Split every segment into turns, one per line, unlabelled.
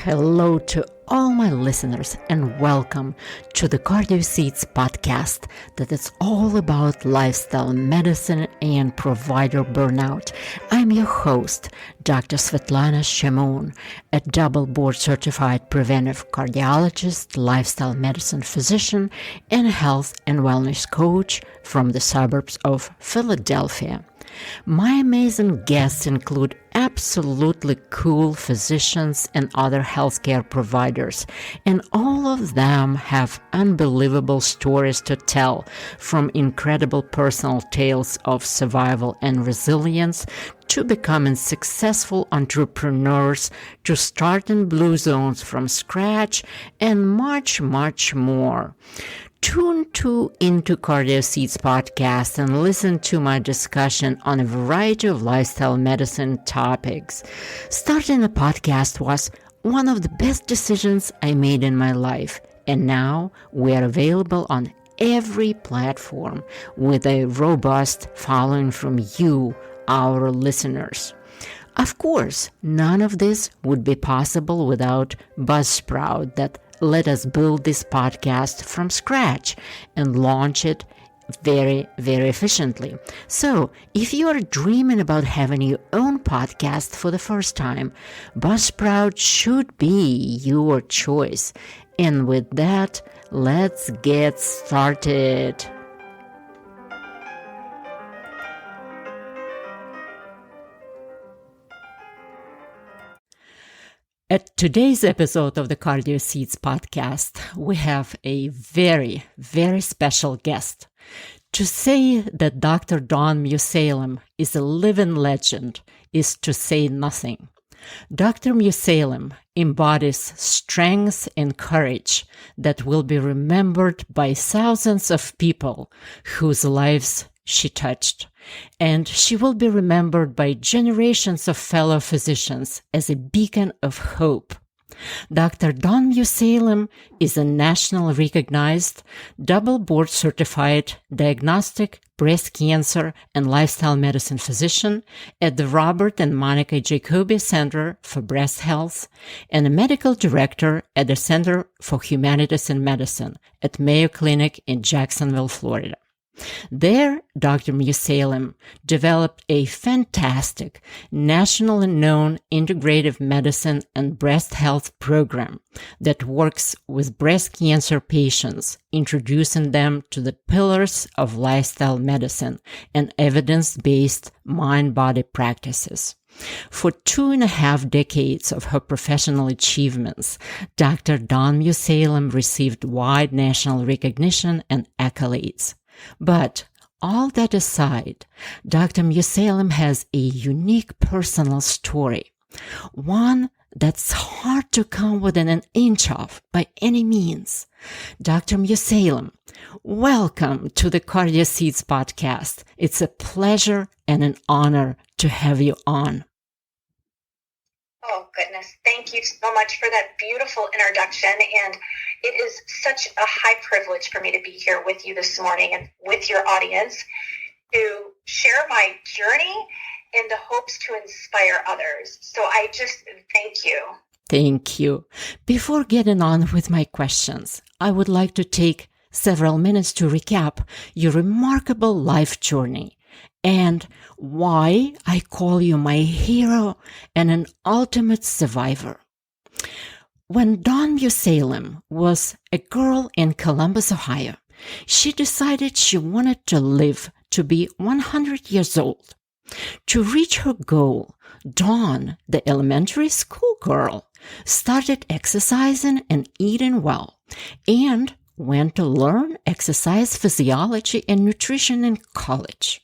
Hello to all my listeners and welcome to the CardioSeeds podcast that is all about lifestyle medicine and provider burnout. I'm your host, Dr. Svetlana Chamoun, a double board certified preventive cardiologist, lifestyle medicine physician, and health and wellness coach from the suburbs of Philadelphia. My amazing guests include absolutely cool physicians and other healthcare providers, and all of them have unbelievable stories to tell, from incredible personal tales of survival and resilience to becoming successful entrepreneurs, to starting blue zones from scratch, and much, much more. Tune into CardioSeeds podcast and listen to my discussion on a variety of lifestyle medicine topics. Starting a podcast was one of the best decisions I made in my life, and now we are available on every platform with a robust following from you, our listeners. Of course, none of this would be possible without Buzzsprout that let us build this podcast from scratch and launch it very, very efficiently. So, if you are dreaming about having your own podcast for the first time, Buzzsprout should be your choice. And with that, let's get started. At today's episode of the CardioSeeds podcast, we have a very, very special guest. To say that Dr. Dawn Mussallem is a living legend is to say nothing. Dr. Mussallem embodies strength and courage that will be remembered by thousands of people whose lives she touched, and she will be remembered by generations of fellow physicians as a beacon of hope. Dr. Dawn Mussallem is a nationally recognized, double board certified diagnostic, breast cancer, and lifestyle medicine physician at the Robert and Monica Jacoby Center for Breast Health and a medical director at the Center for Humanities in Medicine at Mayo Clinic in Jacksonville, Florida. There, Dr. Mussallem developed a fantastic, nationally known integrative medicine and breast health program that works with breast cancer patients, introducing them to the pillars of lifestyle medicine and evidence-based mind-body practices. For 2.5 decades of her professional achievements, Dr. Dawn Mussallem received wide national recognition and accolades. But all that aside, Dr. Mussallem has a unique personal story, one that's hard to come within an inch of by any means. Dr. Mussallem, welcome to the CardioSeeds podcast. It's a pleasure and an honor to have you on.
Oh, goodness. Thank you so much for that beautiful introduction. And it is such a high privilege for me to be here with you this morning and with your audience to share my journey in the hopes to inspire others. So I just thank you.
Thank you. Before getting on with my questions, I would like to take several minutes to recap your remarkable life journey and why I call you my hero and an ultimate survivor. When Dawn Mussallem was a girl in Columbus, Ohio, she decided she wanted to live to be 100 years old. To reach her goal, Dawn, the elementary school girl, started exercising and eating well, and went to learn exercise physiology and nutrition in college.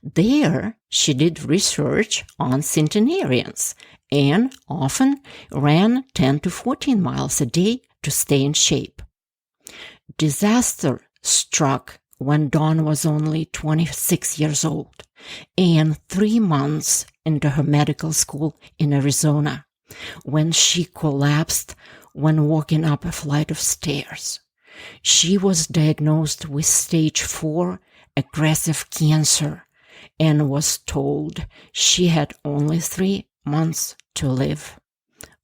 There, she did research on centenarians and often ran 10 to 14 miles a day to stay in shape. Disaster struck when Dawn was only 26 years old and 3 months into her medical school in Arizona, when she collapsed when walking up a flight of stairs. She was diagnosed with stage 4 aggressive cancer and was told she had only 3 months to live.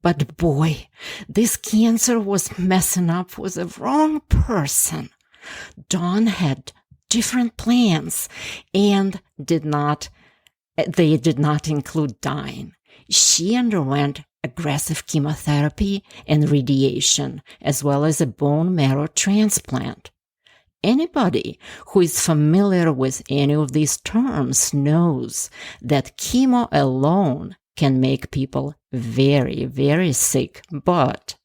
But boy, this cancer was messing up with the wrong person. Dawn had different plans and they did not include dying. She underwent aggressive chemotherapy and radiation, as well as a bone marrow transplant. Anybody who is familiar with any of these terms knows that chemo alone can make people very, very sick, but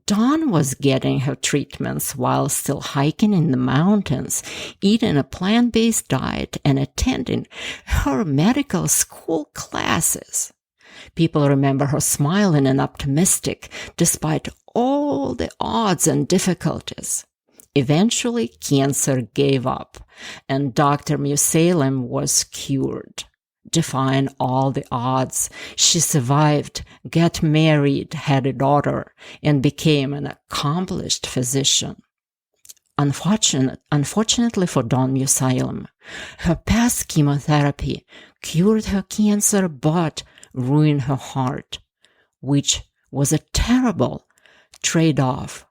Dawn was getting her treatments while still hiking in the mountains, eating a plant-based diet, and attending her medical school classes. People remember her smiling and optimistic despite all the odds and difficulties. Eventually, cancer gave up, and Dr. Mussallem was cured. Defying all the odds, she survived, got married, had a daughter, and became an accomplished physician. Unfortunately for Dawn Mussallem, her past chemotherapy cured her cancer but ruined her heart, which was a terrible trade-off.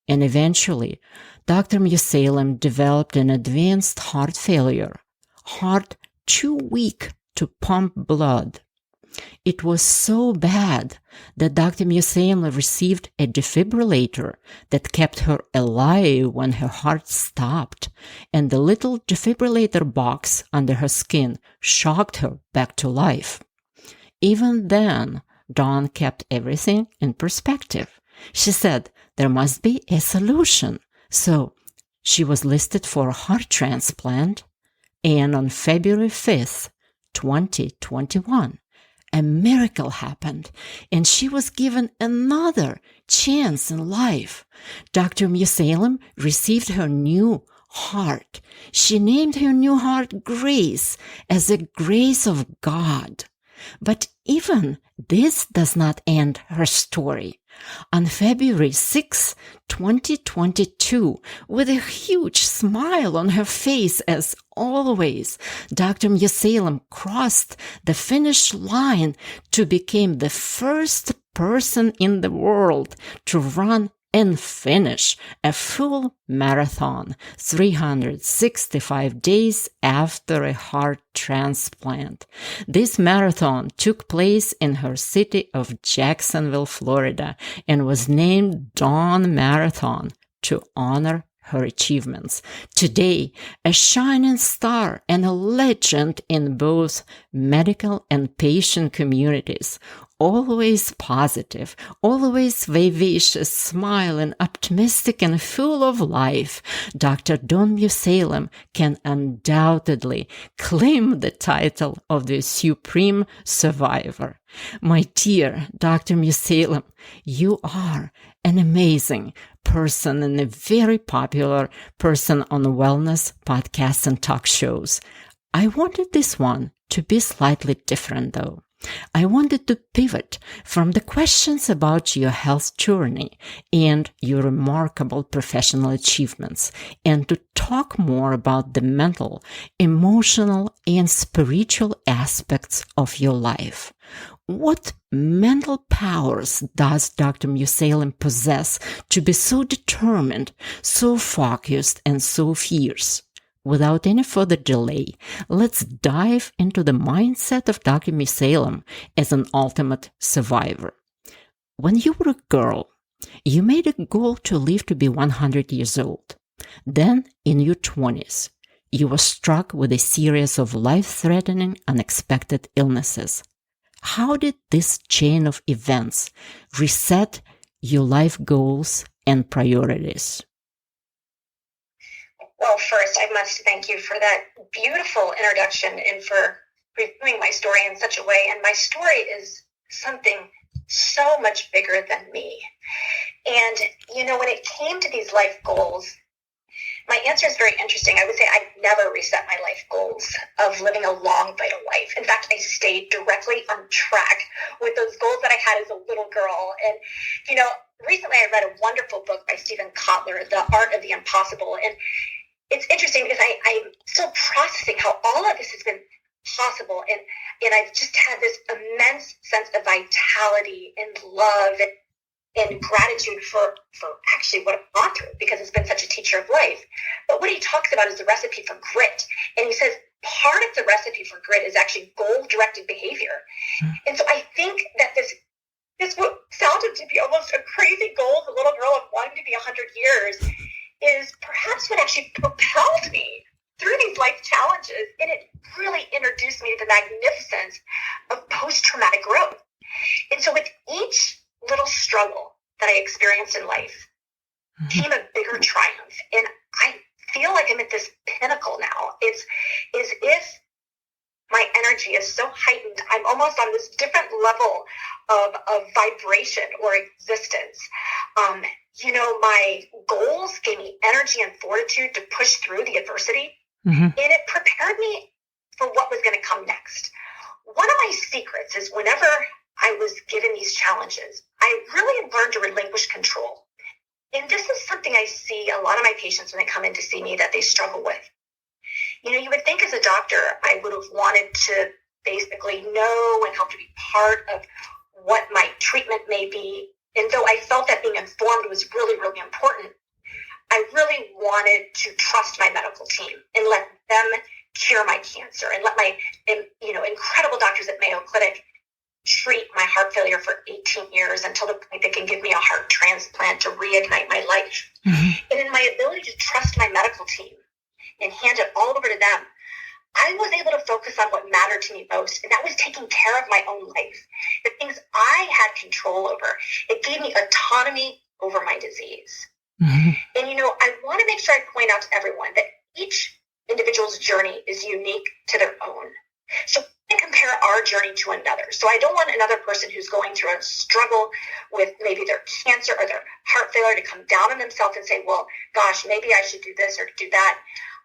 And eventually, Dr. Mussallem developed an advanced heart failure, heart too weak to pump blood. It was so bad that Dr. Mussallem received a defibrillator that kept her alive when her heart stopped, and the little defibrillator box under her skin shocked her back to life. Even then, Dawn kept everything in perspective. She said there must be a solution. So she was listed for a heart transplant, and on February 5th, 2021, a miracle happened, and she was given another chance in life. Dr. Mussallem received her new heart. She named her new heart Grace, as a grace of God. But even this does not end her story. On February 6, 2022, with a huge smile on her face as always, Dr. Mussallem crossed the finish line to become the first person in the world to run and finish a full marathon 365 days after a heart transplant. This marathon took place in her city of Jacksonville, Florida, and was named Dawn Marathon to honor her achievements. Today, a shining star and a legend in both medical and patient communities, always positive, always vivacious, smiling, optimistic, and full of life, Dr. Dawn Mussallem can undoubtedly claim the title of the Supreme Survivor. My dear Dr. Mussallem, you are an amazing person and a very popular person on wellness podcasts and talk shows. I wanted this one to be slightly different, though. I wanted to pivot from the questions about your health journey and your remarkable professional achievements and to talk more about the mental, emotional, and spiritual aspects of your life. What mental powers does Dr. Mussallem possess to be so determined, so focused, and so fierce? Without any further delay, let's dive into the mindset of Dr. Mussallem as an ultimate survivor. When you were a girl, you made a goal to live to be 100 years old. Then, in your 20s, you were struck with a series of life-threatening, unexpected illnesses. How did this chain of events reset your life goals and priorities?
Well, first, I must thank you for that beautiful introduction and for reviewing my story in such a way. And my story is something so much bigger than me. And, when it came to these life goals, my answer is very interesting. I would say I never reset my life goals of living a long, vital life. In fact, I stayed directly on track with those goals that I had as a little girl. And, recently I read a wonderful book by Stephen Kotler, The Art of the Impossible. And it's interesting because I'm still processing how all of this has been possible. And And I've just had this immense sense of vitality and love and gratitude for actually what I've gone through, because it's been such a teacher of life. But what he talks about is the recipe for grit. And he says part of the recipe for grit is actually goal-directed behavior. And so I think that this what sounded to be almost a crazy goal as a little girl of wanting to be 100 years is perhaps what actually propelled me through these life challenges. And it really introduced me to the magnificence of post-traumatic growth. And so with each little struggle that I experienced in life came a bigger triumph. And I feel like I'm at this pinnacle now. It's as if my energy is so heightened. I'm almost on this different level of vibration or existence. My goals gave me energy and fortitude to push through the adversity. And it prepared me for what was going to come next. One of my secrets is whenever I was given these challenges, I really learned to relinquish control. And this is something I see a lot of my patients when they come in to see me that they struggle with. You would think as a doctor, I would have wanted to basically know and help to be part of what my treatment may be. And though I felt that being informed was really, really important, I really wanted to trust my medical team and let them cure my cancer and let my incredible doctors at Mayo Clinic treat my heart failure for 18 years until the point they can give me a heart transplant to reignite my life. And in my ability to trust my medical team and hand it all over to them, I was able to focus on what mattered to me most, and that was taking care of my own life, the things I had control over. It gave me autonomy over my disease. And, I want to make sure I point out to everyone that each individual's journey is unique to their own. So we can compare our journey to another. So I don't want another person who's going through a struggle with maybe their cancer or their heart failure to come down on themselves and say, well, gosh, maybe I should do this or do that.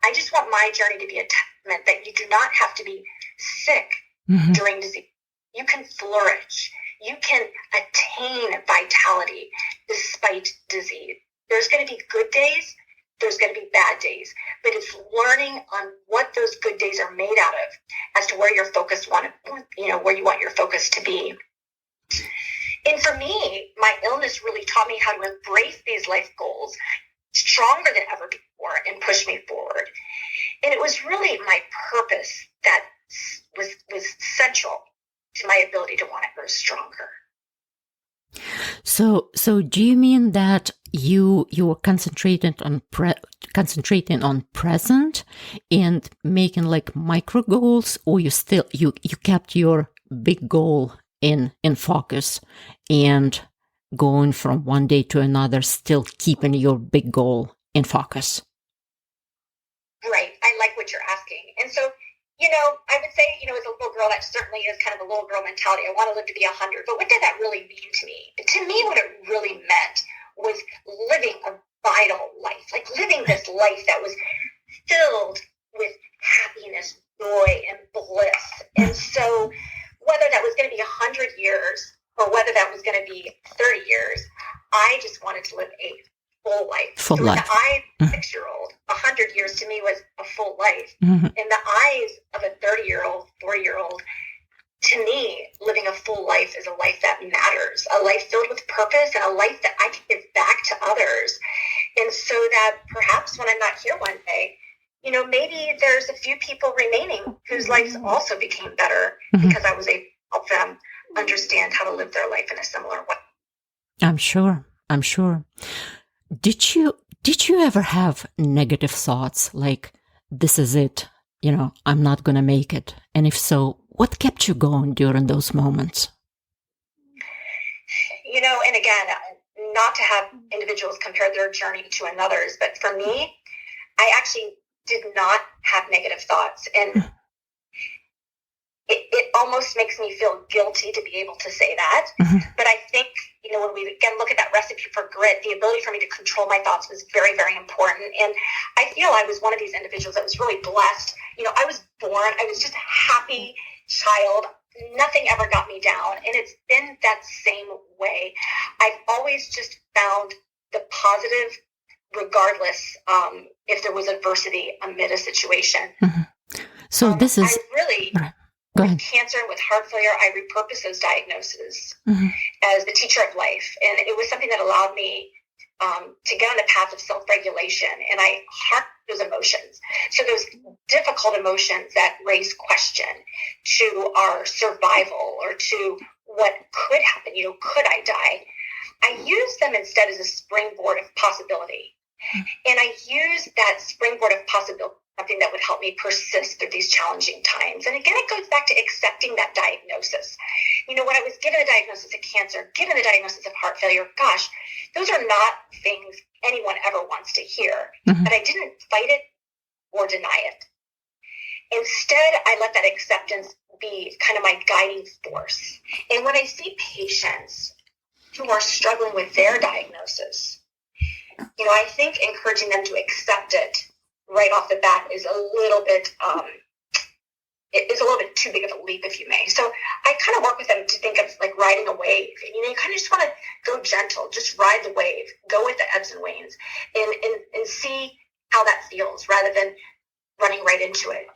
I just want my journey to be a testament that you do not have to be sick during disease. You can flourish. You can attain vitality despite disease. There's going to be good days. There's going to be bad days. But it's learning on what those good days are made out of as to where your focus where you want your focus to be. And for me, my illness really taught me how to embrace these life goals stronger than ever before and push me forward. And it was really my purpose that was central to my ability to want to grow stronger.
So do you mean that you were concentrating on present and making like micro goals, or you kept your big goal in focus and going from one day to another, still keeping your big goal in focus?
Right. I like what you're asking. And so, I would say, as a little girl, that certainly is kind of a little girl mentality. I want to live to be 100. But what did that really mean to me? To me, what it really meant was living a vital life, like living this life that was filled with happiness, joy, and bliss. And so whether that was going to be 100 years or whether that was going to be 30 years, I just wanted to live a full life.
Full life.
In the eyes of a 6-year-old, 100 years to me was a full life. In the eyes of a 30-year-old, 40-year-old, to me, living a full life is a life that matters, a life filled with purpose, and a life that I can give back to others. And so that perhaps when I'm not here one day, maybe there's a few people remaining whose lives also became better because I was able to help them understand how to live their life in a similar way.
I'm sure. Did you ever have negative thoughts like, this is it, I'm not going to make it? And if so, what kept you going during those moments?
And again, not to have individuals compare their journey to another's, but for me, I actually did not have negative thoughts. And it almost makes me feel guilty to be able to say that. But I think, when we again look at that recipe for grit, the ability for me to control my thoughts was very, very important. And I feel I was one of these individuals that was really blessed. I was born, I was just a happy child. Nothing ever got me down. And it's been that same way. I've always just found the positive regardless if there was adversity amid a situation.
So this is...
I really... with cancer and with heart failure, I repurposed those diagnoses as the teacher of life. And it was something that allowed me to get on the path of self-regulation. And I harnessed those emotions. So those difficult emotions that raise question to our survival or to what could happen, could I die? I use them instead as a springboard of possibility. And I use that springboard of possibility, something that would help me persist through these challenging times. And again, it goes back to accepting that diagnosis. When I was given the diagnosis of cancer, given the diagnosis of heart failure, gosh, those are not things anyone ever wants to hear. But I didn't fight it or deny it. Instead, I let that acceptance be kind of my guiding force. And when I see patients who are struggling with their diagnosis, I think encouraging them to accept it right off the bat is a little bit too big of a leap, if you may. So I kind of work with them to think of like riding a wave. You kind of just want to go gentle, just ride the wave, go with the ebbs and waves, and see how that feels rather than running right into it.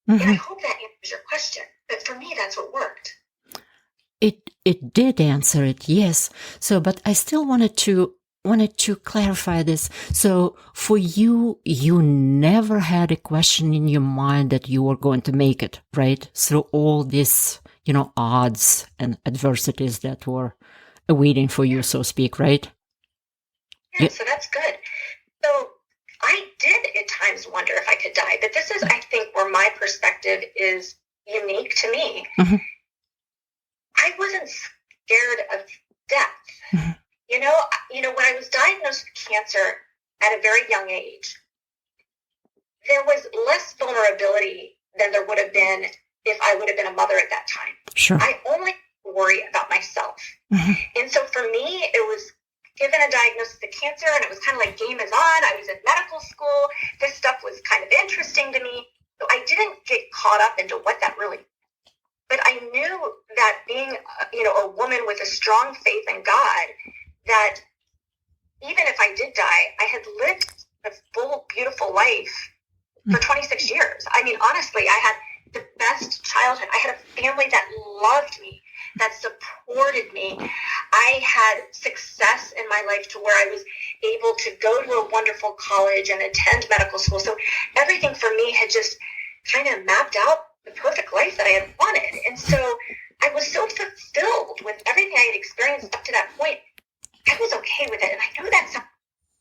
And I hope that answers your question. But for me, that's what worked.
It did answer it, yes. So, but I still wanted to clarify this. So for you, you never had a question in your mind that you were going to make it, right? Through all these, odds and adversities that were awaiting for you, so to speak, right?
Yeah, so that's good. So I did at times wonder if I could die, but this is, I think, where my perspective is unique to me. I wasn't scared of death. When I was diagnosed with cancer at a very young age, there was less vulnerability than there would have been if I would have been a mother at that time.
Sure.
I only worry about myself. And so for me, it was given a diagnosis of cancer, and it was kind of like game is on. I was in medical school. This stuff was kind of interesting to me. So I didn't get caught up into what that really. But I knew that being, a woman with a strong faith in God, that even if I did die, I had lived a full, beautiful life for 26 years. I mean, honestly, I had the best childhood. I had a family that loved me, that supported me. I had success in my life to where I was able to go to a wonderful college and attend medical school. So everything for me had just kind of mapped out the perfect life that I had wanted. And so I was so fulfilled with everything I had experienced up to that point. I was okay with it. And I know that's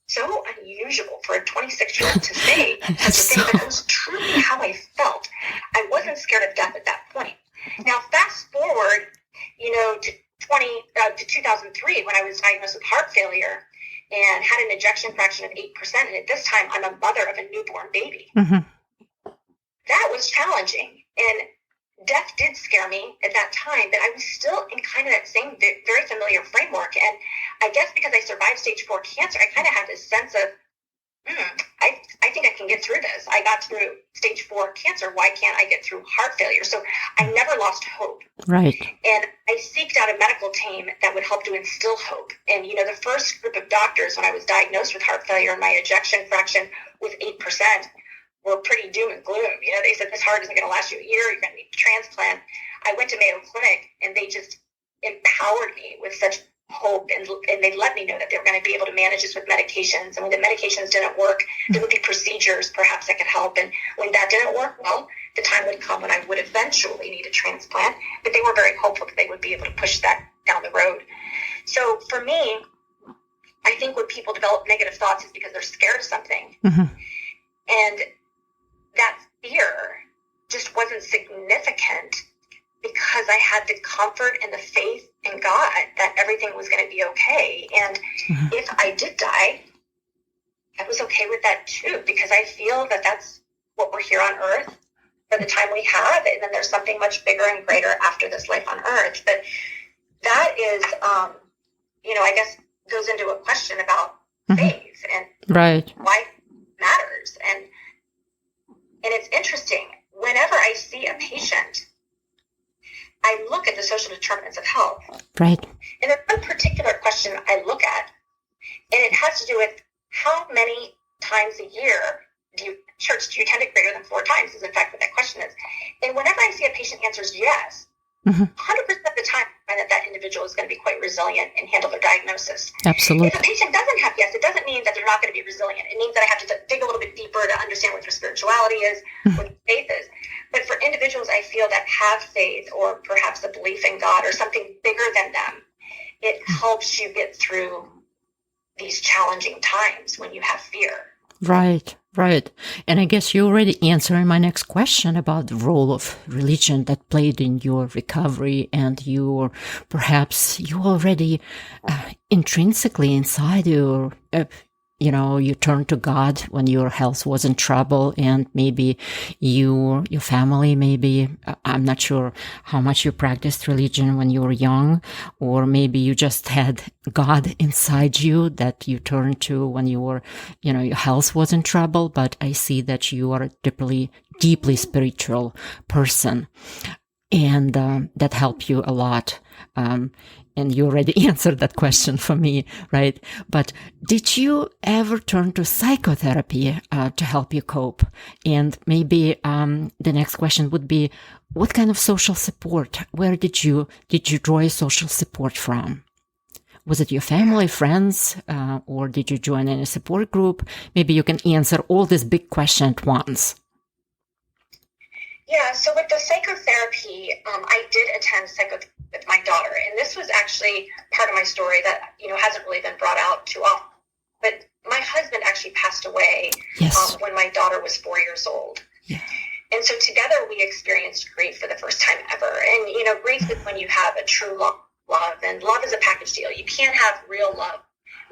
so unusual for a 26-year-old to say such a thing, but it was truly how I felt. I wasn't scared of death at that point. Now, fast forward, to 2003, when I was diagnosed with heart failure and had an ejection fraction of 8%. And at this time, I'm a mother of a newborn baby. That was challenging. And death did scare me at that time, but I was still in kind of that same very familiar framework. And I guess because I survived stage 4 cancer, I kind of had this sense of, I think I can get through this. I got through stage 4 cancer. Why can't I get through heart failure? So I never lost hope.
Right.
And I seeked out a medical team that would help to instill hope. And, the first group of doctors when I was diagnosed with heart failure and my ejection fraction was 8%, were pretty doom and gloom. They said this heart isn't going to last you a year. You're going to need a transplant. I went to Mayo Clinic, and they just empowered me with such hope, and they let me know that they were going to be able to manage this with medications. And when the medications didn't work, there would be procedures perhaps that could help. And when that didn't work, well, the time would come when I would eventually need a transplant. But they were very hopeful that they would be able to push that down the road. So for me, I think when people develop negative thoughts is because they're scared of something. And that fear just wasn't significant because I had the comfort and the faith in God that everything was going to be okay. And if I did die, I was okay with that too, because I feel that that's what we're here on earth for the time we have. And then there's something much bigger and greater after this life on earth. But that is, I guess goes into a question about faith and why it matters. And it's interesting, whenever I see a patient, I look at the social determinants of health.
Right.
And there's one particular question I look at, and it has to do with how many times a year do you attend it greater than 4 times is in fact what that question is. And whenever I see a patient answers yes, 100% of the time I find that individual is going to be quite resilient and handle their diagnosis.
Absolutely.
If a patient doesn't have yes, it doesn't mean that they're not going to be resilient. It means that I have to dig a little bit deeper to understand what their spirituality is, what faith is. But for individuals I feel that have faith or perhaps a belief in God or something bigger than them, it helps you get through these challenging times when you have fear.
Right. And I guess you already answered my next question about the role of religion that played in your recovery, and you already intrinsically inside you, you turned to God when your health was in trouble, and maybe your family, I'm not sure how much you practiced religion when you were young, or maybe you just had God inside you that you turned to when you were, your health was in trouble. But I see that you are a deeply spiritual person, and that helped you a lot. And you already answered that question for me, right? But did you ever turn to psychotherapy to help you cope? And maybe the next question would be, what kind of social support? Where did you draw your social support from? Was it your family, friends, or did you join any support group? Maybe you can answer all this big question at once.
Yeah, so with the psychotherapy, I did attend psychotherapy with my daughter, and this was actually part of my story that hasn't really been brought out too often. But my husband actually passed away when my daughter was 4 years old.
Yeah.
And so together we experienced grief for the first time ever. And grief is when you have a true love, and love is a package deal. You can't have real love,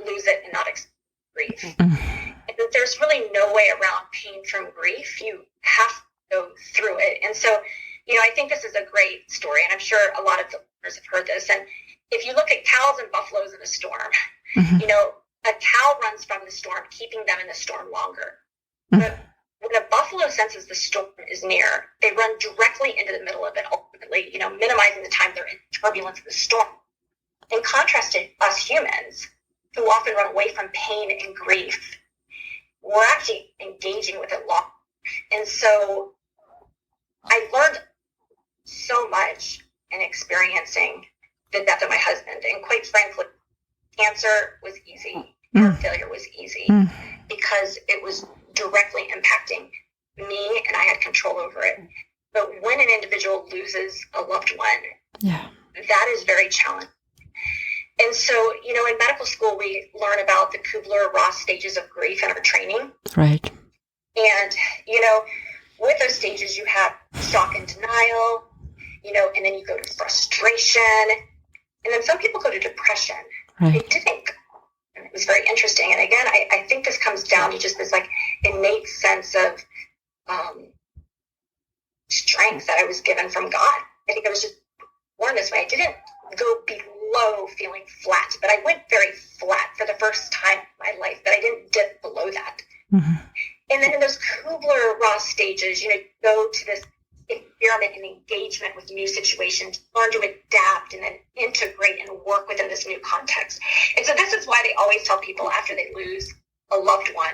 lose it, and not experience grief. And there's really no way around pain from grief. You have to go through it. And so I think this is a great story, and I'm sure a lot of the listeners have heard this. And if you look at cows and buffaloes in a storm, a cow runs from the storm, keeping them in the storm longer. But when a buffalo senses the storm is near, they run directly into the middle of it, ultimately, minimizing the time they're in turbulence of the storm. In contrast to us humans, who often run away from pain and grief, we're actually engaging with it long. And so I learned so much in experiencing the death of my husband. And quite frankly, cancer was easy. Heart failure was easy because it was directly impacting me and I had control over it. But when an individual loses a loved one, that is very challenging. And so, in medical school, we learn about the Kubler-Ross stages of grief in our training.
Right.
And, with those stages, you have shock and denial, and then you go to frustration. And then some people go to depression.
Right.
It didn't. It was very interesting. And again, I think this comes down to just this innate sense of strength that I was given from God. I think I was just born this way. I didn't go below feeling flat, but I went very flat for the first time in my life, but I didn't dip below that. And then in those Kubler-Ross stages, you go to this experiment and engagement with new situations, learn to adapt and then integrate and work within this new context. And so this is why they always tell people after they lose a loved one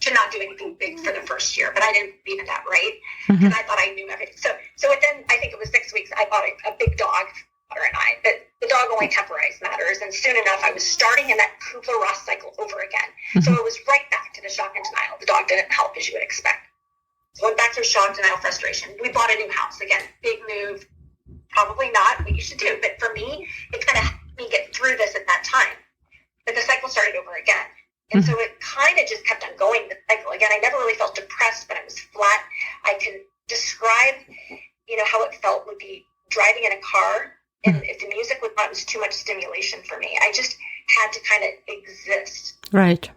to not do anything big for the first year. But I didn't believe in that, right? Because I thought I knew everything. So within, I think it was 6 weeks, I bought a big dog, daughter and I, but the dog only temporized matters. And soon enough, I was starting in that Kubler-Ross cycle over again. So it was right back to the shock and denial. The dog didn't help, as you would expect. So went back to shock, denial, frustration. We bought a new house. Again, big move. Probably not what you should do. But for me, it kind of helped me get through this at that time. But the cycle started over again. And so it kind of just kept on going, the cycle. Again, I never really felt depressed, but I was flat. I can describe, how it felt would be driving in a car. And if the music was on, it was too much stimulation for me. I just had to kind of exist.
Right.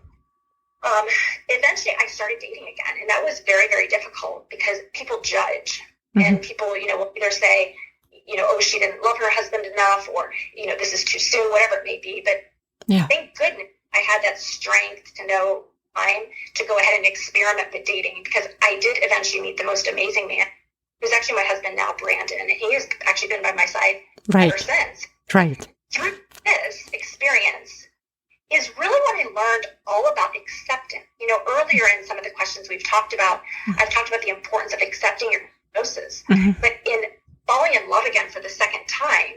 Eventually I started dating again, and that was very, very difficult because people judge and people, will either say, oh, she didn't love her husband enough, or, this is too soon, whatever it may be. But thank goodness I had that strength to know time to go ahead and experiment with dating, because I did eventually meet the most amazing man, who's actually my husband now, Brandon, and he has actually been by my side ever since.
Right.
Through this experience, is really when I learned all about acceptance. Earlier in some of the questions I've talked about the importance of accepting your diagnosis. But in falling in love again for the second time,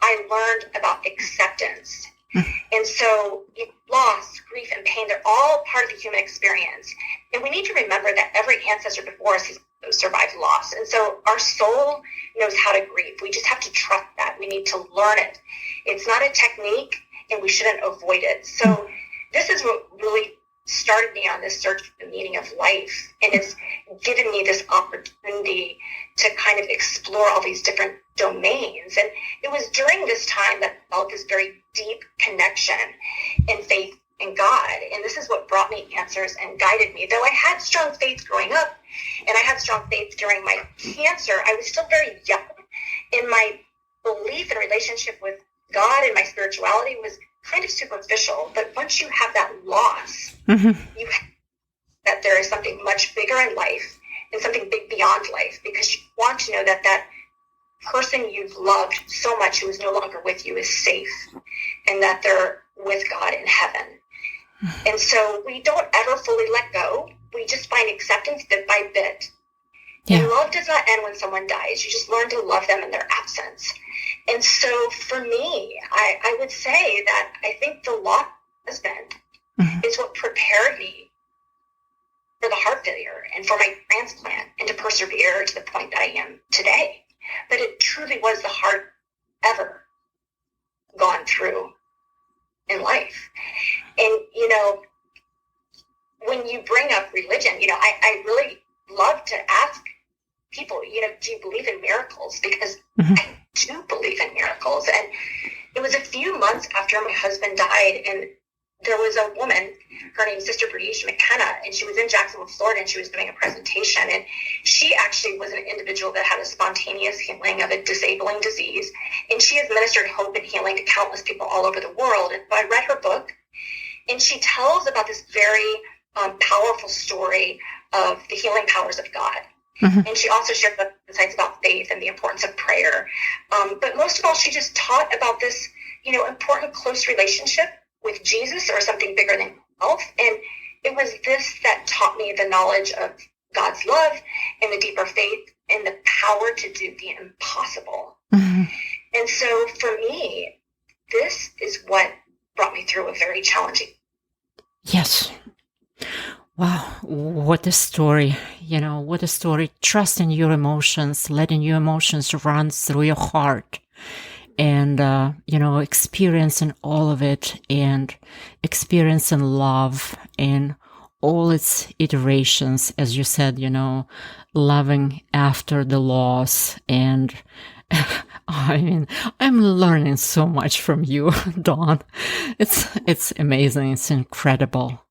I learned about acceptance. And so loss, grief, and pain, they're all part of the human experience. And we need to remember that every ancestor before us has survived loss. And so our soul knows how to grieve. We just have to trust that. We need to learn it. It's not a technique, and we shouldn't avoid it. So this is what really started me on this search for the meaning of life. And it's given me this opportunity to kind of explore all these different domains. And it was during this time that I felt this very deep connection and faith in God. And this is what brought me answers and guided me. Though I had strong faith growing up, and I had strong faith during my cancer, I was still very young. And my belief and relationship with God and my spirituality was kind of superficial. But once you have that loss, you have that there is something much bigger in life and something big beyond life, because you want to know that that person you've loved so much who is no longer with you is safe, and that they're with God in heaven. And so we don't ever fully let go. We just find acceptance bit by bit. Yeah. And love does not end when someone dies. You just learn to love them in their absence. And so for me, I would say that I think the loss of my husband is what prepared me for the heart failure and for my transplant, and to persevere to the point that I am today. But it truly was the hardest ever gone through in life. And, when you bring up religion, I really love to ask people, do you believe in miracles? Because I do believe in miracles. And it was a few months after my husband died, and there was a woman, her name is Sister British McKenna, and she was in Jacksonville, Florida, and she was doing a presentation. And she actually was an individual that had a spontaneous healing of a disabling disease. And she has ministered hope and healing to countless people all over the world. And so I read her book, and she tells about this very powerful story of the healing powers of God. And she also shared insights about faith and the importance of prayer. But most of all, she just taught about this, important close relationship with Jesus, or something bigger than yourself. And it was this that taught me the knowledge of God's love and the deeper faith and the power to do the impossible. And so for me, this is what brought me through a very challenging.
Yes. Wow, what a story, what a story. Trusting your emotions, letting your emotions run through your heart, and, experiencing all of it, and experiencing love in all its iterations, as you said, loving after the loss. And I'm learning so much from you, Dawn. It's amazing. It's incredible.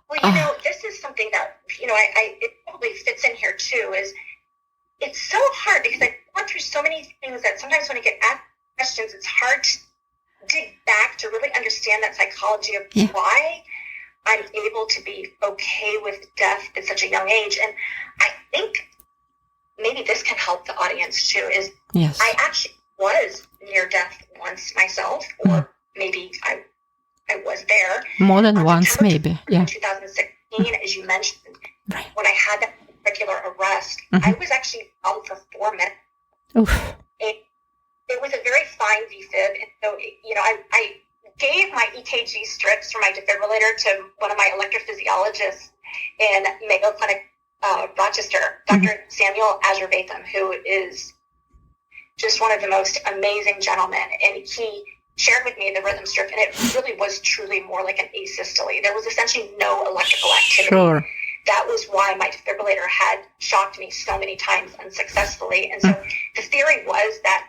Well, this is something that, it probably fits in here too, is it's so hard because I've gone through so many things that sometimes when I get asked questions, it's hard to dig back to really understand that psychology of why I'm able to be okay with death at such a young age. And I think maybe this can help the audience too, is I actually was near death once myself, or maybe I was there.
More than once, September maybe.
Yeah. 2016, as you mentioned, when I had that particular arrest, I was actually out for 4 minutes.
Oof.
It was a very fine defib. And so, I gave my EKG strips for my defibrillator to one of my electrophysiologists in Mayo Clinic, Rochester, Dr. Samuel Azurvatham, who is just one of the most amazing gentlemen. And he shared with me the rhythm strip, and it really was truly more like an asystole. There was essentially no electrical activity.
Sure.
That was why my defibrillator had shocked me so many times unsuccessfully. And so the theory was that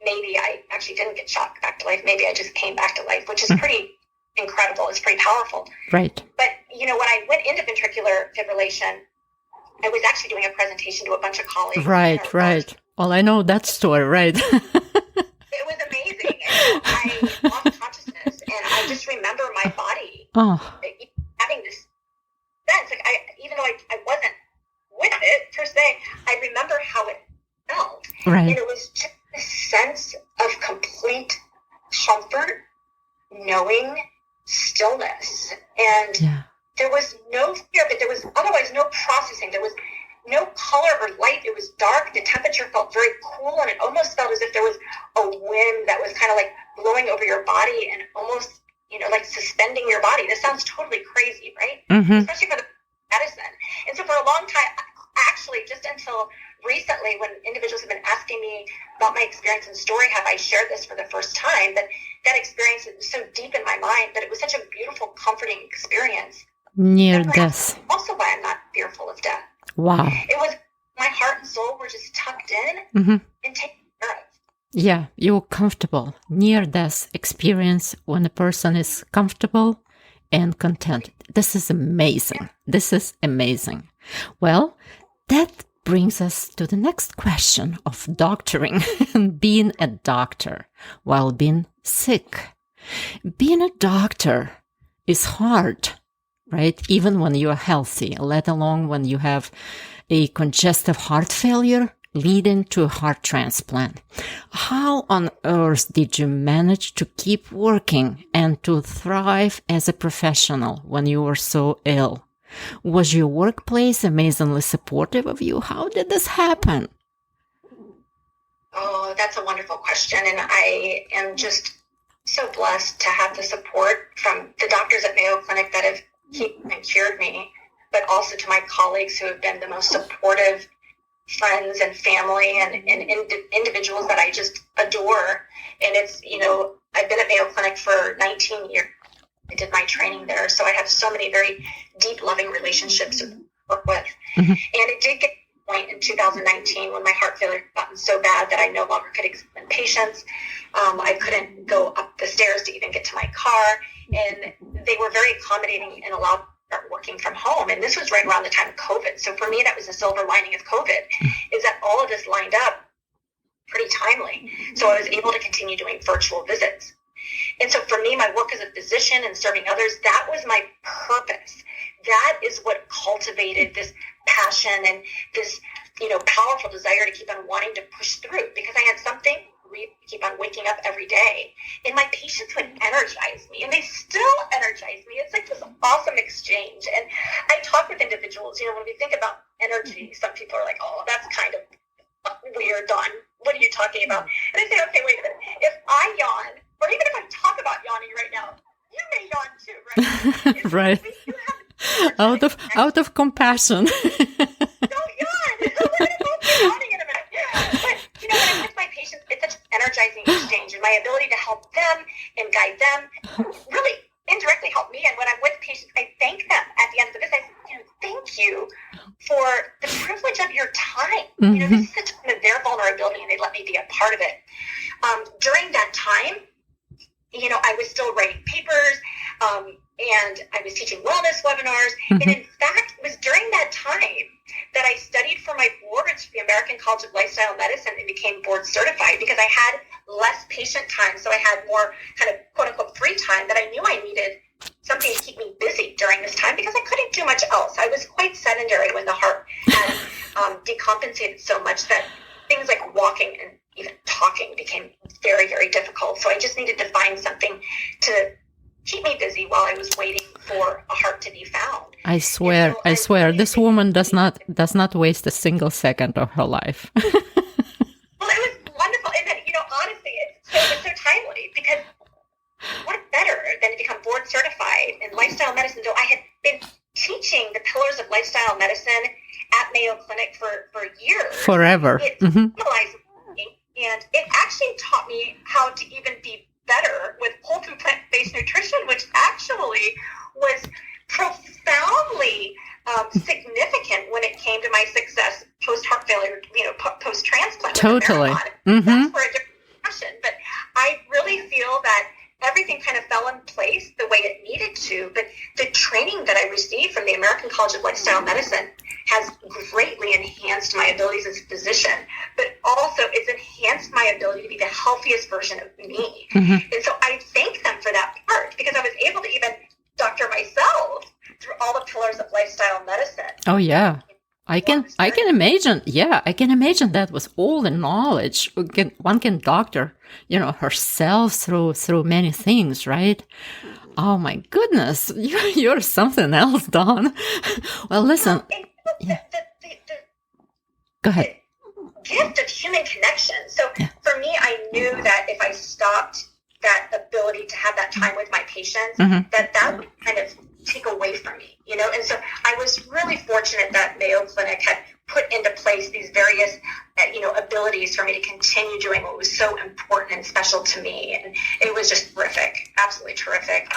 maybe I actually didn't get shocked back to life. Maybe I just came back to life, which is pretty incredible. It's pretty powerful.
Right.
But, when I went into ventricular fibrillation, I was actually doing a presentation to a bunch of colleagues.
Right. Well, I know that story, right?
It was amazing. And I lost consciousness, and I just remember my body having this sense. Like even though I wasn't with it per se, I remember how it felt.
Right.
And it was just a sense of complete comfort, knowing stillness. And there was no fear, but there was otherwise no processing. There was no color or light. It was dark. The temperature felt very cool, and it almost felt as if there was a wind that was kind of like blowing over your body and almost, like suspending your body. This sounds totally crazy, right? Especially for the medicine. And so for a long time, actually just until recently, when individuals have been asking me about my experience and story, have I shared this for the first time, that experience is so deep in my mind, that it was such a beautiful, comforting experience.
Near death.
Also why I'm not fearful of death.
Wow.
It was my heart and soul were just tucked in and taken care of.
Yeah, you're comfortable. Near death experience when a person is comfortable and content. This is amazing. This is amazing. Well, that brings us to the next question of doctoring and being a doctor while being sick. Being a doctor is hard, right? Even when you are healthy, let alone when you have a congestive heart failure leading to a heart transplant. How on earth did you manage to keep working and to thrive as a professional when you were so ill? Was your workplace amazingly supportive of you? How did this happen?
Oh, that's a wonderful question. And I am just so blessed to have the support from the doctors at Mayo Clinic that have healed and cured me, but also to my colleagues who have been the most supportive friends and family and individuals that I just adore. And it's, I've been at Mayo Clinic for 19 years. I did my training there. So I have so many very deep, loving relationships to work with. And it did get to the point in 2019 when my heart failure had gotten so bad that I no longer could examine patients. I couldn't go up the stairs to even get to my car. And they were very accommodating and allowed me to start working from home. And this was right around the time of COVID. So for me, that was the silver lining of COVID, is that all of this lined up pretty timely. So I was able to continue doing virtual visits. And so for me, my work as a physician and serving others, that was my purpose. That is what cultivated this passion and this, powerful desire to keep on wanting to push through, because I had something to keep on waking up every day. And my patients would energize me, and they still energize me. It's like this awesome exchange. And I talk with individuals, when we think about energy, some people are like, oh, that's kind of weird, Dawn. What are you talking about? And I say, okay, wait a minute. If I yawn, or even if I talk about yawning right now, you may yawn too, right?
Right. Out of compassion.
Don't yawn. We're going to go through yawning in a minute. But, when I'm with my patients, it's such an energizing exchange, and my ability to help them and guide them really indirectly help me. And when I'm with patients, I thank them at the end of the visit. I say, thank you for the privilege of your time. This is such their vulnerability, and they let me be a part of it. During that time, I was still writing papers, and I was teaching wellness webinars. And in fact, it was during that time that I studied for my boards for the American College of Lifestyle Medicine and became board certified, because I had less patient time. So I had more kind of quote unquote free time, that I knew I needed something to keep me busy during this time, because I couldn't do much else. I was quite sedentary when the heart had decompensated so much that things like walking and even talking became very, very difficult. So I just needed to find something to keep me busy while I was waiting for a heart to be found. I swear,
this woman does not waste a single second of her life.
Well, it was wonderful. And then, honestly, it was so timely, because what better than to become board certified in lifestyle medicine? So I had been teaching the pillars of lifestyle medicine at Mayo Clinic for years.
Forever.
It normalized me, and it actually taught me how to even be better with whole food plant-based nutrition, which actually was profoundly significant when it came to my success post-heart failure, post-transplant.
Totally.
That's for a different discussion. But I really feel that everything kind of fell in place the way it needed to. But the training that I received from the American College of Lifestyle Medicine has greatly enhanced my abilities as a physician, but also it's enhanced my ability to be the healthiest version of me. And so I thank them for that part, because I was able to even doctor myself through all the pillars of lifestyle medicine.
Oh, yeah. I can imagine. Yeah, I can imagine that with all the knowledge one can doctor, herself through many things, right? Oh my goodness, you're something else, Dawn. Well, listen.
The
Go ahead.
gift of human connection. So for me, I knew that if I stopped that ability to have that time with my patients, that would kind of take away from me, And so I was really fortunate that Mayo Clinic had put into place these various, abilities for me to continue doing what was so important and special to me. And it was just terrific, absolutely terrific.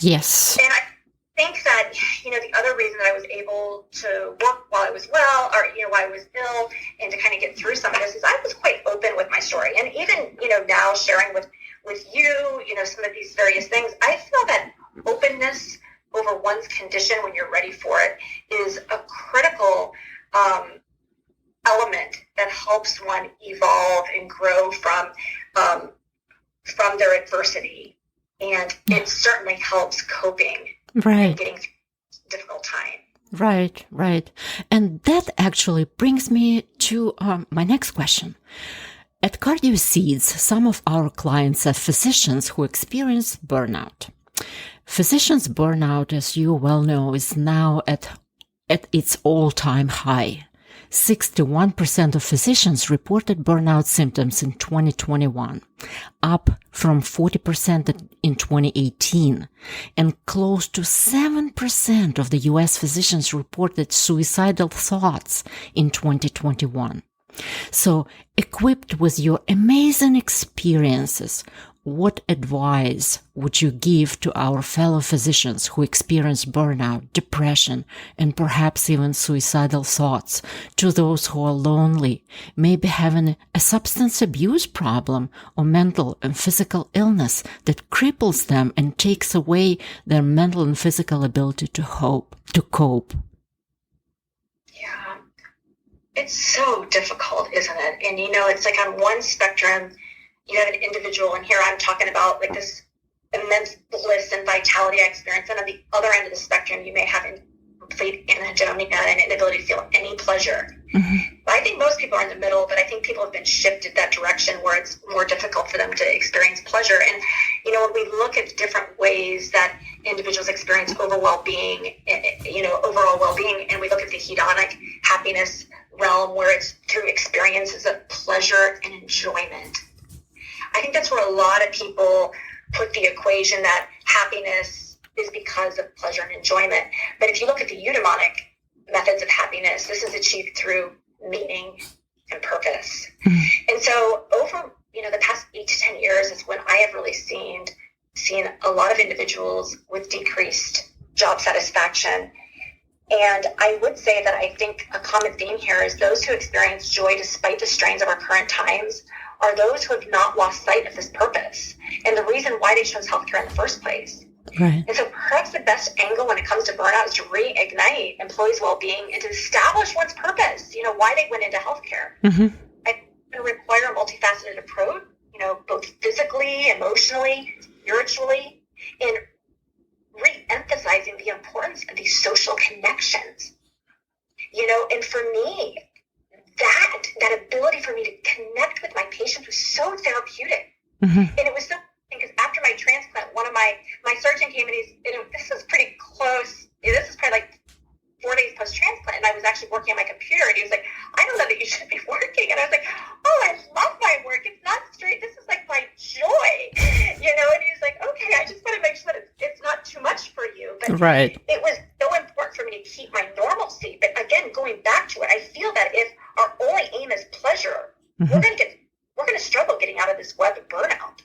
Yes.
And I think that, the other reason that I was able to work while I was well, or, while I was ill, and to kind of get through some of this is I was quite open with my story. And even, now sharing with you, some of these various things, I feel that openness over one's condition when you're ready for it is a critical element that helps one evolve and grow from their adversity. And it certainly helps coping and getting through a difficult time.
Right. And that actually brings me to my next question. At CardioSeeds, some of our clients are physicians who experience burnout. Physicians' burnout, as you well know, is now at its all-time high. 61% of physicians reported burnout symptoms in 2021, up from 40% in 2018, and close to 7% of the U.S. physicians reported suicidal thoughts in 2021. So, equipped with your amazing experiences, what advice would you give to our fellow physicians who experience burnout, depression, and perhaps even suicidal thoughts, to those who are lonely, maybe having a substance abuse problem or mental and physical illness that cripples them and takes away their mental and physical ability to cope?
Yeah, it's so difficult, isn't it? And it's like on one spectrum, you have an individual, and here I'm talking about like this immense bliss and vitality I experience. And on the other end of the spectrum, you may have complete anhedonia and inability to feel any pleasure. I think most people are in the middle, but I think people have been shifted that direction where it's more difficult for them to experience pleasure. And, when we look at different ways that individuals experience overall well-being, and we look at the hedonic happiness realm where it's through experiences of pleasure and enjoyment. I think that's where a lot of people put the equation that happiness is because of pleasure and enjoyment. But if you look at the eudaimonic methods of happiness, this is achieved through meaning and purpose. And so over, the past 8 to 10 years is when I have really seen a lot of individuals with decreased job satisfaction. And I would say that I think a common theme here is those who experience joy despite the strains of our current times are those who have not lost sight of this purpose and the reason why they chose healthcare in the first place.
Right.
And so perhaps the best angle when it comes to burnout is to reignite employees' well-being and to establish one's purpose, why they went into healthcare. I think it require a multifaceted approach, both physically, emotionally, spiritually, and re-emphasizing the importance of these social connections. And for me, that ability for me to connect with my patients was so therapeutic. And it was so because after my transplant, one of my surgeon came and this is pretty close. This is probably like 4 days post-transplant, and I was actually working on my computer, and he was like, I don't know that you should be working. And I was like, oh, I love my work. It's not straight. This is like my joy, and he was like, okay, I just want to make sure that it's not too much for you. But it was so important for me to keep my normalcy. But again, going back to it, I feel that if our only aim is pleasure, we're going to struggle getting out of this web of burnout.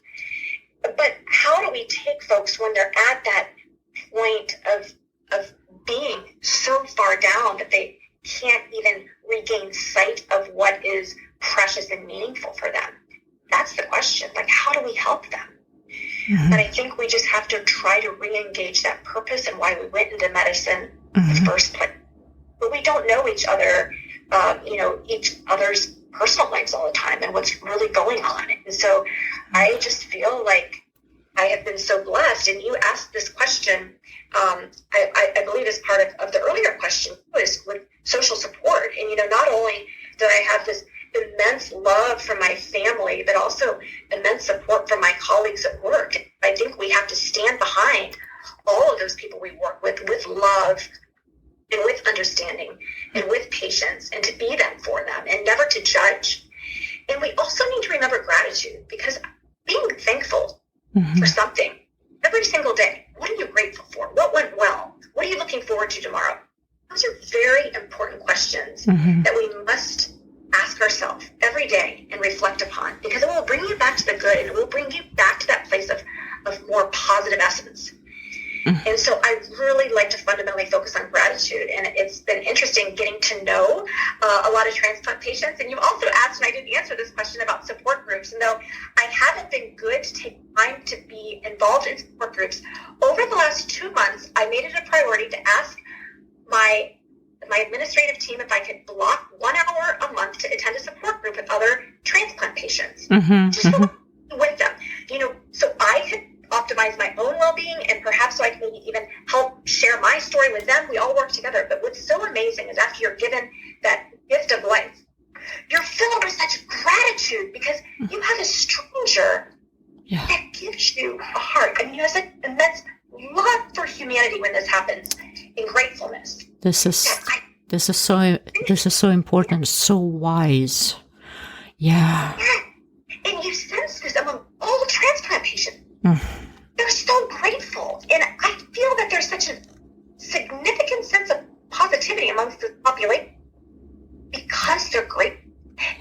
But how do we take folks when they're at that point of being so far down that they can't even regain sight of what is precious and meaningful for them? That's the question. Like, how do we help them? But I think we just have to try to re-engage that purpose and why we went into medicine in the first place. But we don't know each other, each other's personal lives all the time and what's really going on. And so I just feel like I have been so blessed. And you asked this question, I believe as part of the earlier question, is social support. And, not only did I have this immense love from my family, but also immense support from my colleagues at work. I think we have to stand behind all of those people we work with love and with understanding and with patience, and to be them for them and never to judge. And we also need to remember gratitude, because being thankful for something every single day. What are you grateful for? What went well? What are you looking forward to tomorrow? Those are very important questions that we must ask ourselves every day and reflect upon, because it will bring you back to the good, and it will bring you back to that place of more positive essence. And so I really like to fundamentally focus on gratitude. And it's been interesting getting to know a lot of transplant patients. And you've also asked, and I didn't answer this question about support groups. And though I haven't been good to take time to be involved in support groups, over the last 2 months, I made it a priority to ask my administrative team if I could block 1 hour a month to attend a support group with other transplant patients. Just with them, so I could optimize my own well-being, and perhaps so I can maybe even help share my story with them. We all work together. But what's so amazing is after you're given that gift of life, you're filled with such gratitude, because you have a stranger that gives you a heart. I mean, there's an immense love for humanity when this happens, and gratefulness.
This is so important, so wise. Yeah.
And you sense this among all transplant patients. They're so grateful. And I feel that there's such a significant sense of positivity amongst the population because they're grateful.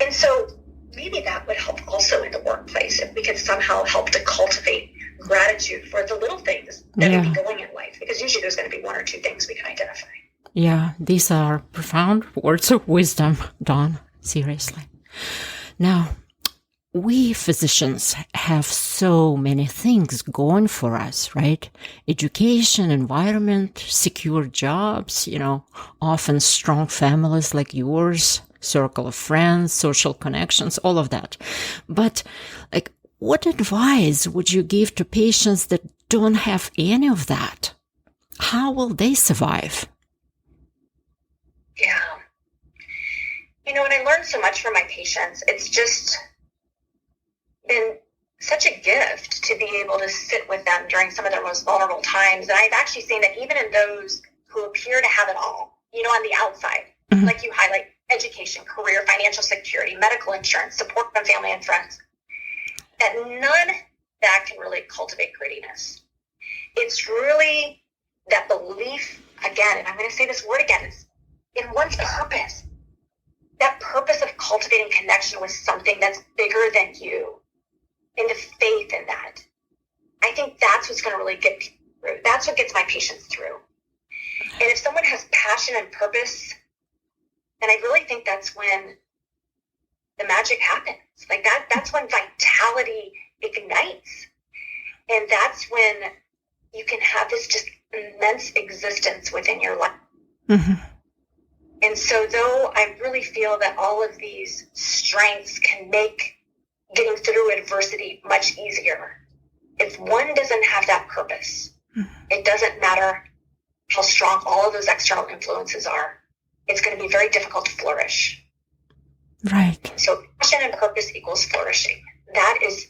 And so maybe that would help also in the workplace, if we could somehow help to cultivate gratitude for the little things that may be going in life, because usually there's going to be 1 or 2 things we can identify.
Yeah, these are profound words of wisdom, Dawn. Seriously. Now, we physicians have so many things going for us, right? Education, environment, secure jobs, often strong families like yours, circle of friends, social connections, all of that. But what advice would you give to patients that don't have any of that? How will they survive?
Yeah. And I learned so much from my patients. It's just been such a gift to be able to sit with them during some of their most vulnerable times. And I've actually seen that even in those who appear to have it all, on the outside, like you highlight, education, career, financial security, medical insurance, support from family and friends, that none that can really cultivate grittiness. It's really that belief, again, and I'm going to say this word again, is in one's purpose. That purpose of cultivating connection with something that's bigger than you. And the faith in that. I think that's what's going to really get people through. That's what gets my patients through. And if someone has passion and purpose, then I really think that's when the magic happens. That's when vitality ignites. And that's when you can have this just immense existence within your life. And so though I really feel that all of these strengths can make getting through adversity much easier, if one doesn't have that purpose, it doesn't matter how strong all of those external influences are. It's going to be very difficult to flourish.
Right.
So passion and purpose equals flourishing. That is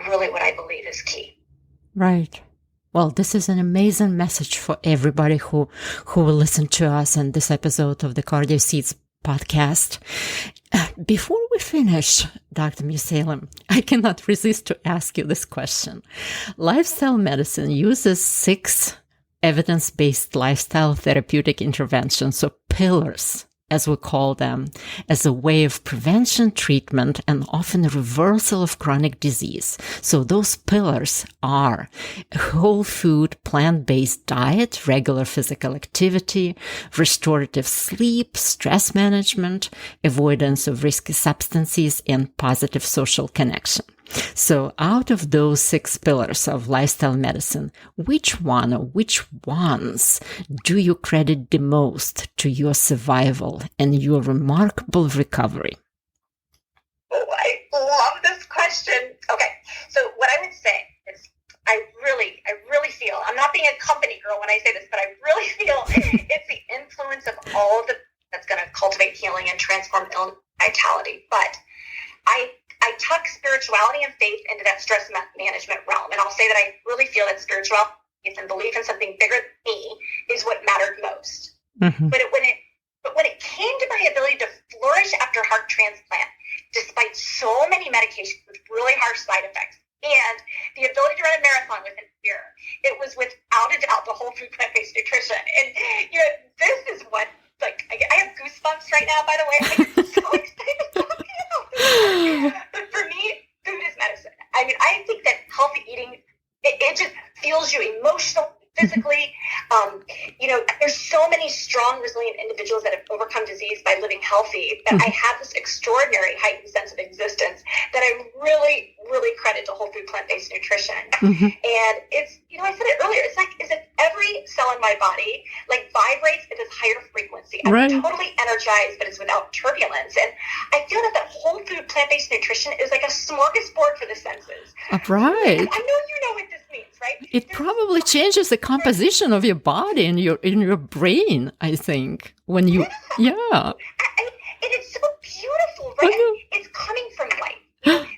really what I believe is key.
Right. Well, this is an amazing message for everybody who will listen to us in this episode of the CardioSeeds podcast. Before we finish, Dr. Mussallem, I cannot resist to ask you this question. Lifestyle medicine uses 6 evidence-based lifestyle therapeutic interventions, so pillars, as we call them, as a way of prevention, treatment, and often reversal of chronic disease. So those pillars are whole food, plant-based diet, regular physical activity, restorative sleep, stress management, avoidance of risky substances, and positive social connection. So out of those 6 pillars of lifestyle medicine, which one or which ones do you credit the most to your survival and your remarkable recovery?
Oh, I love this question. Okay, so what I would say is I really feel, I'm not being a company girl when I say this, but I really feel it's the influence of all of the healing and transform illness vitality. But I tuck spirituality and faith into that stress management realm. And I'll say that I really feel that spirituality and belief in something bigger than me is what mattered most.
Mm-hmm.
But when it came to my ability to flourish after heart transplant, despite so many medications with really harsh side effects, and the ability to run a marathon within a year, it was without a doubt the whole food plant-based nutrition. And this is what, like, I have goosebumps right now, by the way. I'm so excited talking about this. But for me, food is medicine. I mean, I think that healthy eating, it just fuels you emotionally, physically. There's so many strong, resilient individuals that have overcome disease by living healthy that I have this extraordinary heightened sense of existence that I really, really credit to whole food plant-based nutrition. Mm-hmm. And it's, I said it earlier, it's like, is it every cell in my body like vibrates at this higher frequency? I'm totally energized, but it's without turbulence. And I feel that whole food plant-based nutrition is like a smorgasbord for the senses.
Right.
And I know you know what this means, right?
It probably changes the composition of your body and your brain, I think, when you,
And it's so beautiful, right? It's coming from light.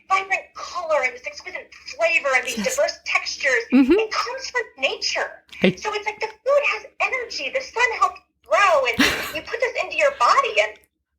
Vibrant color and this exquisite flavor and these diverse textures. Mm-hmm. It comes from nature. So it's like the food has energy. The sun helps grow, and you put this into your body, and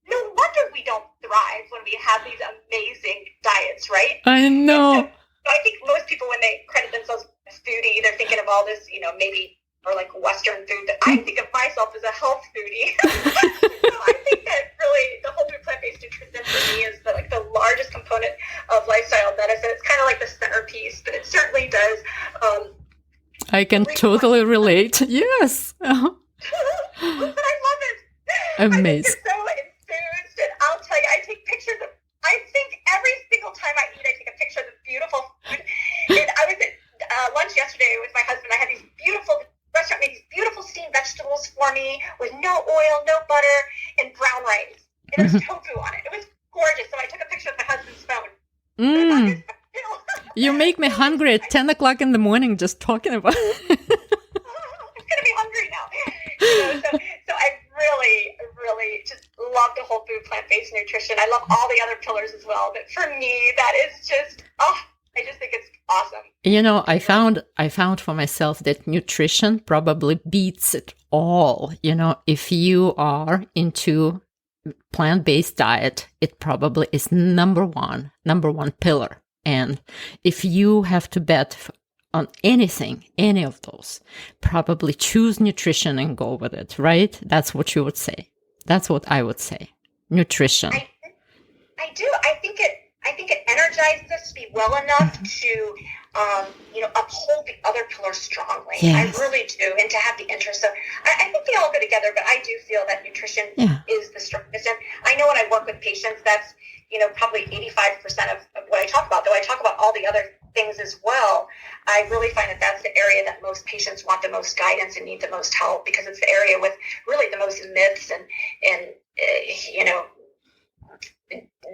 no wonder we don't thrive when we have these amazing diets, right?
I know.
So I think most people, when they credit themselves as foodie, they're thinking of all this, maybe, or like Western food. That I think of myself as a health foodie. So I think that really the whole food plant-based nutrition for me is the largest component of lifestyle medicine. It's kind of like the centerpiece, but it certainly does.
I can totally relate. Yes.
But I love it.
Amazing.
I'm so enthused, and I'll tell you, I take pictures of. I think every single time I eat, I take a picture of the beautiful food. And I was at lunch yesterday with my husband. I had these restaurant made these beautiful steamed vegetables for me with no oil, no butter, and brown rice. And there was tofu on it. It was gorgeous. So I took a picture of my husband's phone.
You make me hungry at 10 o'clock in the morning just talking about it.
I'm going to be hungry now. So I really, really just love the whole food plant-based nutrition. I love all the other pillars as well. But for me, that is just, I just think it's awesome.
I found for myself that nutrition probably beats it all. If you are into plant-based diet, it probably is number one pillar. And if you have to bet on anything, any of those, probably choose nutrition and go with it, right? That's what you would say. That's what I would say. Nutrition.
I do. I think it energizes us to be well enough to, uphold the other pillars strongly. Yes. I really do, and to have the interest. So I think they all go together, but I do feel that nutrition is the strongest. And I know when I work with patients, that's, probably 85% of what I talk about, though I talk about all the other things as well. I really find that that's the area that most patients want the most guidance and need the most help, because it's the area with really the most myths and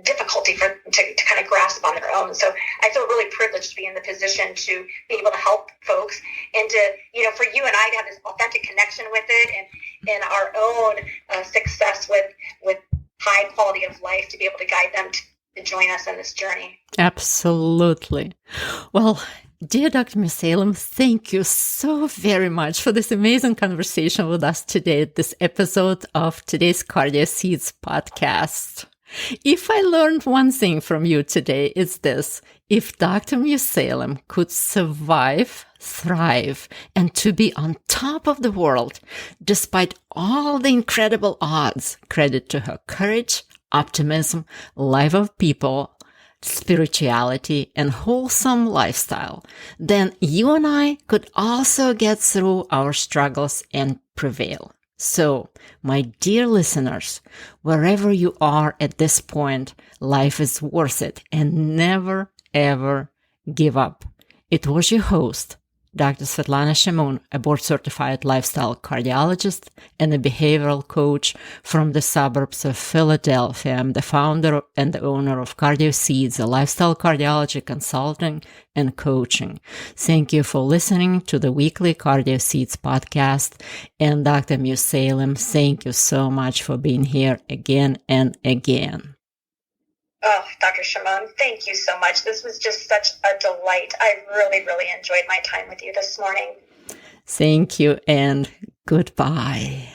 difficulty for them to kind of grasp on their own. So I feel really privileged to be in the position to be able to help folks and to, for you and I to have this authentic connection with it and our own success with high quality of life, to be able to guide them to join us on this journey.
Absolutely. Well, dear Dr. Mussallem, thank you so very much for this amazing conversation with us today at this episode of today's CardioSeeds podcast. If I learned one thing from you today, it's this: if Dr. Mussallem could survive, thrive, and to be on top of the world, despite all the incredible odds, credit to her courage, optimism, life of people, spirituality, and wholesome lifestyle, then you and I could also get through our struggles and prevail. So, my dear listeners, wherever you are at this point, life is worth it, and never, ever give up. It was your host, Dr. Svetlana Chamoun, a board-certified lifestyle cardiologist and a behavioral coach from the suburbs of Philadelphia. I'm the founder and the owner of CardioSeeds, a lifestyle cardiology consulting and coaching. Thank you for listening to the weekly CardioSeeds podcast. And Dr. Mussallem, thank you so much for being here again and again.
Oh, Dr. Chamoun, thank you so much. This was just such a delight. I really, really enjoyed my time with you this morning.
Thank you and goodbye.